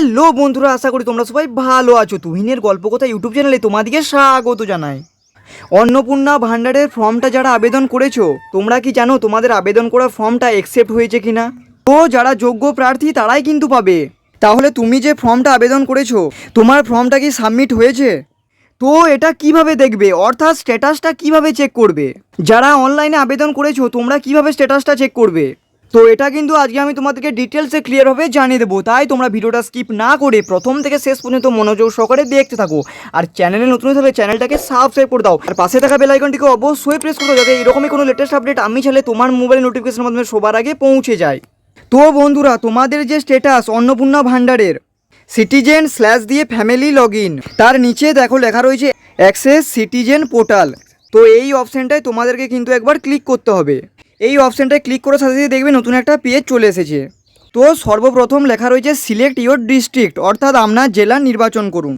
Hello বন্ধুরা, আশা করি তোমরা সবাই ভালো আছো। তুহিনের গল্প কথা ইউটিউব চ্যানেলে তোমাদেরকে স্বাগত জানাই। অন্নপূর্ণা ভান্ডারের ফর্মটা যারা আবেদন করেছো, তোমরা কি জানো তোমাদের আবেদন করা ফর্মটা অ্যাকসেপ্ট হয়েছে কিনা? তো যারা যোগ্য প্রার্থী তারাই কিন্তু পাবে। তাহলে তুমি যে ফর্মটা আবেদন করেছো, তোমার ফর্মটা কি সাবমিট হয়েছে? তো এটা কিভাবে দেখবে, অর্থাৎ স্ট্যাটাসটা কিভাবে চেক করবে? যারা অনলাইনে আবেদন করেছো তোমরা কিভাবে স্ট্যাটাসটা চেক করবে? তো এটা কিন্তু আজকে আমি তোমাদেরকে ডিটেলসে ক্লিয়ারভাবে জানিয়ে দেবো, তাই তোমরা ভিডিওটা স্কিপ না করে প্রথম থেকে শেষ পর্যন্ত মনোযোগ সহকারে দেখতে থাকো। আর চ্যানেলে নতুন হলে চ্যানেলটাকে সাবস্ক্রাইব করে দাও, আর পাশে থাকা বেল আইকনটিকে অবশ্যই প্রেস করে দাও, যাতে এরকমই কোনো লেটেস্ট আপডেট আমি চাইলে তোমার মোবাইল নোটিফিকেশনের মাধ্যমে সবার আগে পৌঁছে যায়। তো বন্ধুরা, তোমাদের যে স্ট্যাটাস অন্নপূর্ণা ভান্ডারের সিটিজেন স্ল্যাশ দিয়ে ফ্যামিলি লগ ইন, তার নিচে দেখো লেখা রয়েছে অ্যাক্সেস সিটিজেন পোর্টাল। তো এই অপশানটায় তোমাদেরকে কিন্তু একবার ক্লিক করতে হবে। এই অপশানটায় ক্লিক করার সাথে সাথে দেখবে নতুন একটা পেজ চলে এসেছে। তো সর্বপ্রথম লেখা রয়েছে সিলেক্ট ইওর ডিস্ট্রিক্ট, অর্থাৎ আপনার জেলা নির্বাচন করুন।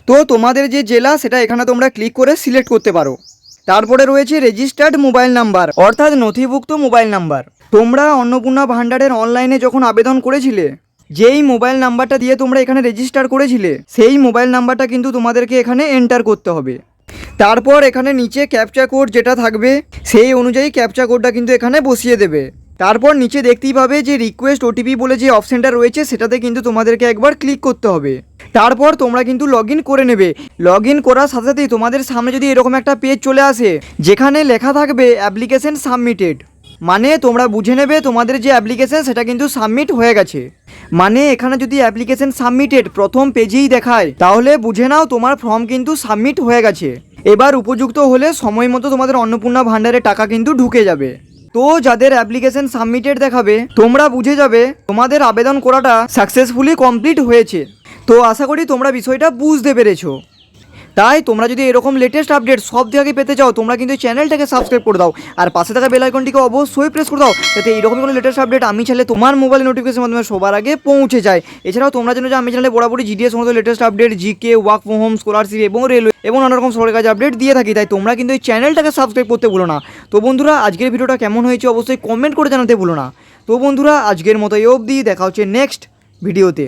তো তোমাদের যে জেলা সেটা এখানে তোমরা ক্লিক করে সিলেক্ট করতে পারো। তারপরে রয়েছে রেজিস্টার্ড মোবাইল নাম্বার, অর্থাৎ নথিভুক্ত মোবাইল নাম্বার। তোমরা অন্নপূর্ণা ভান্ডারের অনলাইনে যখন আবেদন করেছিলে, যেই মোবাইল নাম্বারটা দিয়ে তোমরা এখানে রেজিস্টার করেছিলে, সেই মোবাইল নাম্বারটা কিন্তু তোমাদেরকে এখানে এন্টার করতে হবে। তারপর এখানে নিচে ক্যাপচা কোড যেটা থাকবে সেই অনুযায়ী ক্যাপচা কোডটা কিন্তু এখানে বসিয়ে দেবে। তারপর নিচে দেখতেই পাবে যে রিকোয়েস্ট ওটিপি বলে যে অপশানটা রয়েছে, সেটাতে কিন্তু তোমাদেরকে একবার ক্লিক করতে হবে। তারপর তোমরা কিন্তু লগ ইন করে নেবে। লগ ইন করার সাথে সাথেই তোমাদের সামনে যদি এরকম একটা পেজ চলে আসে যেখানে লেখা থাকবে অ্যাপ্লিকেশন সাবমিটেড, মানে তোমরা বুঝে নেবে তোমাদের যে অ্যাপ্লিকেশন সেটা কিন্তু সাবমিট হয়ে গেছে। মানে এখানে যদি অ্যাপ্লিকেশন সাবমিটেড প্রথম পেজেই দেখায়, তাহলে বুঝে নাও তোমার ফর্ম কিন্তু সাবমিট হয়ে গেছে। এবার উপযুক্ত হলে সময় মতো তোমাদের অন্নপূর্ণা ভান্ডারে টাকা কিন্তু ঢুকে যাবে। তো যাদের অ্যাপ্লিকেশন সাবমিটেড দেখাবে, তোমরা বুঝে যাবে তোমাদের আবেদন করাটা সাকসেসফুলি কমপ্লিট হয়েছে। তো আশা করি তোমরা বিষয়টা বুঝতে পেরেছো। তাই তোমরা যদি এরকম লেটেস্ট আপডেট সব থেকে পেতে চাও, তোমরা কিন্তু চ্যানেলটাকে সাবস্ক্রাইব করে দাও, আর পাশে থাকা বেল আইকনটিকে অবশ্যই প্রেস করে দাও, যাতে এরকম কোনো লেটেস্ট আপডেট আমি চাইলে তোমার মোবাইল নোটিফিকেশনের মাধ্যমে সবার আগে পৌঁছে যায়। এছাড়াও তোমরা জানো যে আমি চ্যানেলে বরাবরই জিডিএস সমস্ত latest update, GK, work from home, scholarship এবং রেলওয়ে এবং নানা রকম সরকারি কাজ আপডেট দিয়ে থাকি। তাই তোমরা কিন্তু এই চ্যানেলটাকে সাবস্ক্রাইব করতে ভুলো না। তো বন্ধুরা, আজকের ভিডিওটা কেমন হয়েছে অবশ্যই কমেন্ট করে জানাতে ভুলো না। তো বন্ধুরা, আজকের মতো এই অবধি, দেখা হচ্ছে নেক্সট ভিডিওতে।